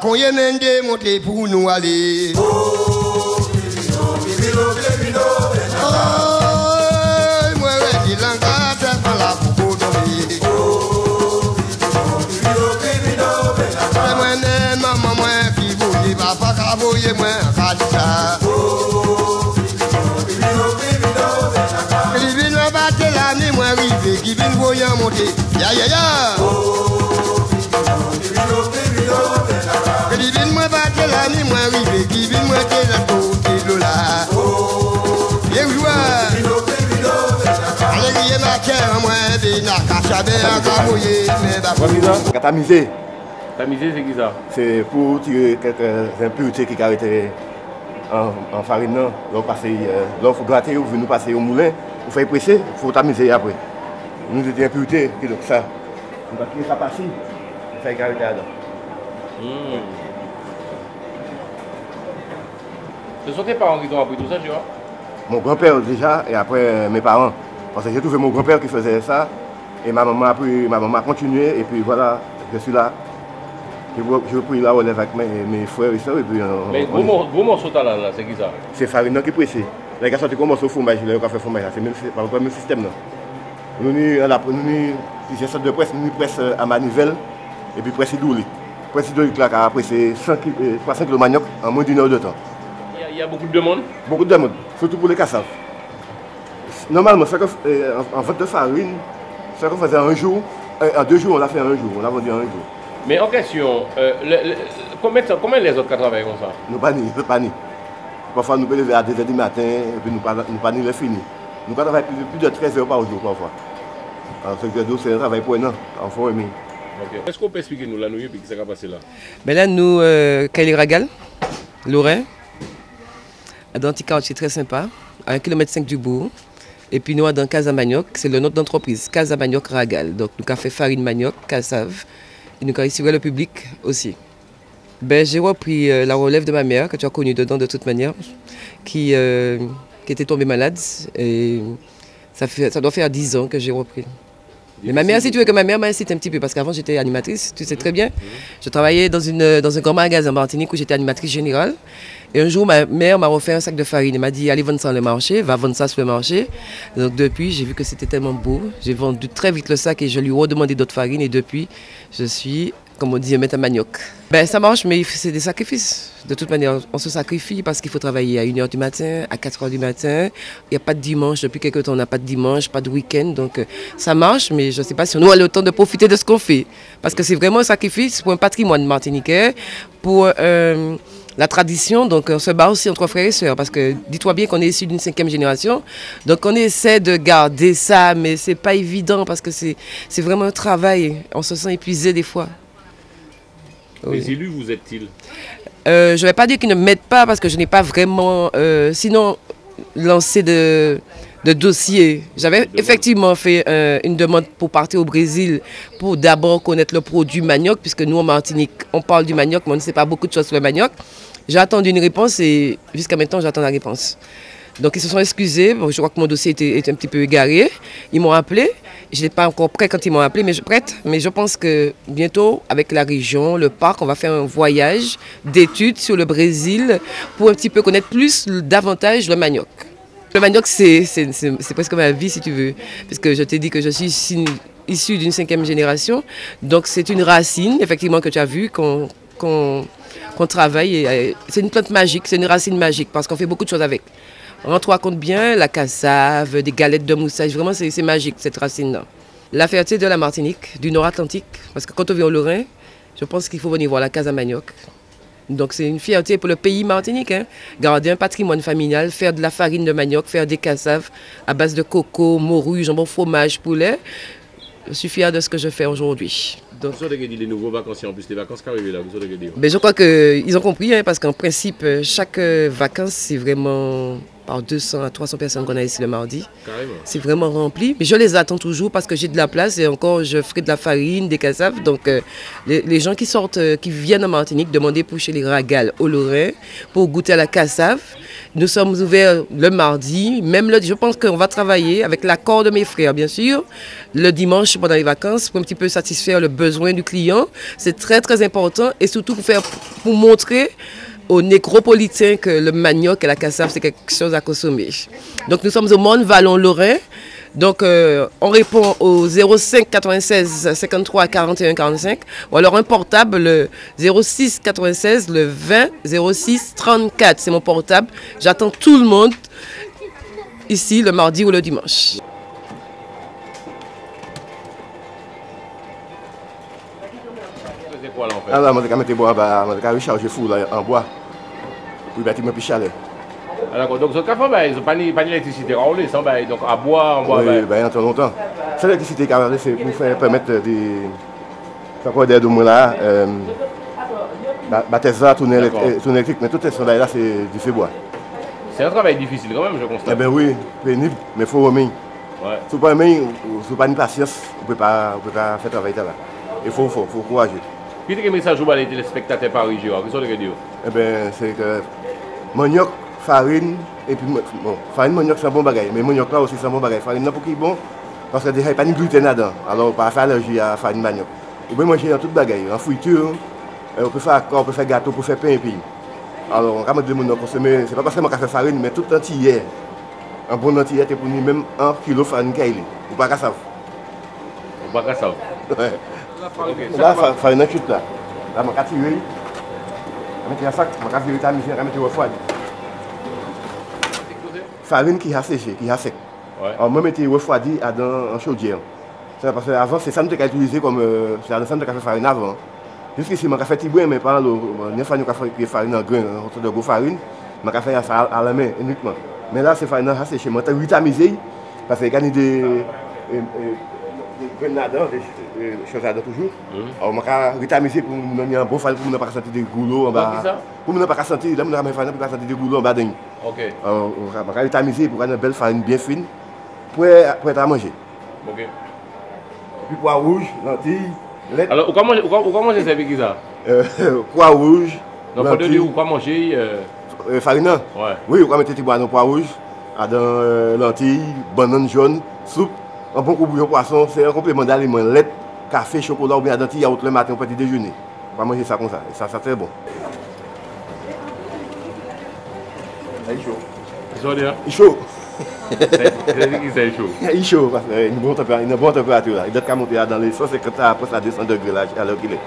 Konye mende monte pour nous aller. Oh, moi je dis l'engagement pour la pour tomber. C'est moi-même, maman, qui vous dit, papa, qui vous dit, moi, Kadisa. Qui vient battre la nuit, moi, rive, qui vient voyer monter. Ya, ya, ya. Qui vient moi battre la nuit, moi, rive, qui vient moi, t'es la côté de là. Et joie. Allez, il y a ma cœur, moi, des nakachabe, à camoyer, mais bah, tamiser. Tamiser, c'est qui ça? C'est pour tirer quelques impuretés qui arrêtent en farine. Donc, il faut gratter, vous nous passer au moulin, vous faites presser, il faut tamiser après. Nous avons des impuretés, donc ça. On va tirer ça passer, on fait arrêter là-dedans. Ce sont tes parents qui t'ont appris tout ça, tu vois? Mon grand-père déjà, et après mes parents. Parce que j'ai trouvé mon grand-père qui faisait ça, et ma maman a continué, et puis voilà, je suis là. Je pris la relève avec mes frères et soeurs. Mais gros morceau là, c'est qui ça? C'est farine qui est pressée. Les gars sont comme morceau de fromage, ils ont fait fromage, c'est le même système. Nous avons plusieurs sortes de presse, nous presse à manivelle, et puis presse hydraulique. Presse hydraulique là, après c'est 300 kg de manioc en moins d'une heure de temps. Il y a beaucoup de demandes? Beaucoup de demandes, surtout pour les cassaves. Normalement, en vente de farine, ce qu'on faisait en 1 jour, en 2 jours, on l'a fait en 1 jour, on l'a vendu en 1 jour. Mais en question, combien les autres travaillent comme ça? Nous pas ni. Parfois, nous pouvons lever à 2 h du matin, et puis nous pas ni le fini. Nous travaillons plus de 13 heures par jour parfois. Alors, c'est un travail pour un an, en forêt. Okay. Est-ce qu'on peut expliquer nous la nuit et ce qui s'est passé là? Ben là, nous, Kaili Ragal, Lorrain, dans un petit quartier très sympa, à 1,5 km du bourg. Et puis nous, dans Casa Manioc, c'est le nom d'entreprise, Casa Manioc Ragal. Donc nous avons fait farine manioc, cassave, et nous avons assuré le public aussi. Ben, j'ai repris la relève de ma mère, que tu as connue dedans de toute manière, qui était tombée malade. Et ça doit faire 10 ans que j'ai repris. Mais ma mère, si tu veux que ma mère m'incite un petit peu, parce qu'avant j'étais animatrice, tu sais très bien. Je travaillais dans un grand magasin en Martinique où j'étais animatrice générale. Et un jour, ma mère m'a offert un sac de farine. Elle m'a dit, allez vendre ça sur le marché, va vendre ça sur le marché. Donc depuis, j'ai vu que c'était tellement beau. J'ai vendu très vite le sac et je lui ai redemandé d'autres farines. Et depuis, je suis, comme on dit, un maître à manioc. Ben, ça marche, mais c'est des sacrifices. De toute manière, on se sacrifie parce qu'il faut travailler à 1 h du matin, à 4 h du matin. Il n'y a pas de dimanche. Depuis quelques temps, on n'a pas de dimanche, pas de week-end. Donc ça marche, mais je ne sais pas si on aura le temps de profiter de ce qu'on fait. Parce que c'est vraiment un sacrifice pour un patrimoine martiniquais, pour la tradition. Donc on se bat aussi entre frères et sœurs. Parce que dis-toi bien qu'on est issu d'une 5e génération. Donc on essaie de garder ça, mais ce n'est pas évident parce que c'est vraiment un travail. On se sent épuisé des fois. Oui. Les élus, vous êtes-ils? Je ne vais pas dire qu'ils ne m'aident pas parce que je n'ai pas vraiment, sinon, lancé de dossier. J'avais effectivement fait une demande pour partir au Brésil pour d'abord connaître le produit manioc, puisque nous en Martinique, on parle du manioc, mais on ne sait pas beaucoup de choses sur le manioc. J'ai attendu une réponse et jusqu'à maintenant, j'attends la réponse. Donc ils se sont excusés, bon, je crois que mon dossier était un petit peu égaré. Ils m'ont appelé, je n'étais pas encore prêt quand ils m'ont appelé, mais je pense que bientôt, avec la région, le parc, on va faire un voyage d'études sur le Brésil pour un petit peu connaître davantage le manioc. Le manioc, c'est presque ma vie, si tu veux, puisque je t'ai dit que je suis issue d'une 5e génération. Donc c'est une racine, effectivement, que tu as vu, qu'on travaille. C'est une plante magique, c'est une racine magique, parce qu'on fait beaucoup de choses avec. Rends-toi compte bien, la cassave, des galettes de moussage, vraiment c'est magique cette racine-là. La fierté de la Martinique, du Nord-Atlantique, parce que quand on vient au Lorrain, je pense qu'il faut venir voir la Casa Manioc. Donc c'est une fierté pour le pays martinique, hein. Garder un patrimoine familial, faire de la farine de manioc, faire des cassaves à base de coco, morue, jambon, fromage, poulet. Je suis fière de ce que je fais aujourd'hui. Donc, Vous avez dit les nouveaux vacanciers, en plus des vacances qui arrivent là, vous avez dit. je crois qu'ils ont compris, hein, parce qu'en principe, chaque vacances, c'est vraiment par 200 à 300 personnes qu'on a ici le mardi. Carrément. C'est vraiment rempli. Mais je les attends toujours parce que j'ai de la place et encore, je ferai de la farine, des cassaves. Donc, les gens qui sortent, qui viennent en Martinique, demander pour chez les Ragal au Lorrain pour goûter à la cassave. Nous sommes ouverts le mardi, même je pense qu'on va travailler avec l'accord de mes frères, bien sûr, le dimanche pendant les vacances pour un petit peu satisfaire le besoin du client. C'est très, très important et surtout pour montrer aux nécropolitains que le manioc et la cassave, c'est quelque chose à consommer. Donc, nous sommes au Monde-Vallon-Lorrain. Donc, on répond au 05 96 53 41 45 ou alors un portable, le 06 96 le 20 06 34. C'est mon portable. J'attends tout le monde ici le mardi ou le dimanche. C'est quoi là en fait? Alors, je vais mettre bois, je vais recharger fou là, en bois. Pour bâtir mes chalet. Ah, d'accord, donc ce café, ils n'ont pas d'électricité, sans donc à boire, on boit. Oui, il y a longtemps. C'est l'électricité qui a c'est pour permettre de faire quoi d'aide au moins là. Baptême tourner électrique, mais tout ce là c'est du feu bois. C'est un travail difficile quand même, je constate. Eh bien oui, pénible, mais il faut remettre. Ouais. Si vous ne n'avez pas une patience, vous ne pouvez pas faire travail là. Il faut courager. Qu'est-ce que message vous avez les téléspectateurs parisiens? Qu'est-ce que vous dire? Eh bien, c'est que manioc, farine, et puis bon, farine, manioc c'est un bon bagage, mais manioc là aussi c'est un bon bagage. Farine là pour qui est bon, parce que déjà il n'y a pas de gluten là-dedans, alors pas faire allergie à farine manioc. Vous pouvez manger dans toute bagage, en friture, on peut faire gâteau, on peut faire pain et puis. Alors, quand je dis consommer, c'est pas parce que je fais farine, mais tout entier. Un bon entier, c'est pour nous même 1 kg de farine qui est ou pas qu'à ça. Ou pas qu'à ça. Ouais. Là, farine est chute là. Là, je vais tirer. Je vais mettre un sac, je vais tirer ta mise, je vais mettre au foie. Farine qui a séché, qui a sec. Alors, je vais mettre refroidi dans un chaudière. C'est parce que avant, c'est ça que je utilisé comme. C'est ça que je fait farine avant. Jusqu'ici, je fais petit brin, mais pas l'eau. Je fais farine en grain, de gros farine. Je fais ça à la main uniquement. Mais là, c'est farine séché. Je vais vitamiser parce qu'il y a des graines là-dedans, des choses là-dedans toujours. Alors, je vais vitamiser pour me donner un bon farine pour ne pas sentir des goulots en bas. Pour ne pas sentir, là, je vais farine pour ne pas sentir des goulots en bas. Ok. Alors, je vais vitamiser pour avoir une belle farine bien fine pour être à manger. Ok. Puis pois rouge, lentilles. Alors, comment manger ça avec ça? Pois rouge. Donc, faut dire où quoi manger. Farine? Ouais. Oui, on va mettre des pois dans pois rouge, dans lentilles, bananes jaunes, soupe, un bon coup bouillon poisson, c'est un complément d'aliments, lait, café, chocolat ou bien dentille le matin au petit déjeuner. On va manger ça comme ça, et ça c'est très bon. Il est chaud. Il est chaud. C'est chaud. Il est chaud parce qu'il y a une bonne température là. Il doit monter dans les 150 après ça 200 degrés là, alors qu'il est.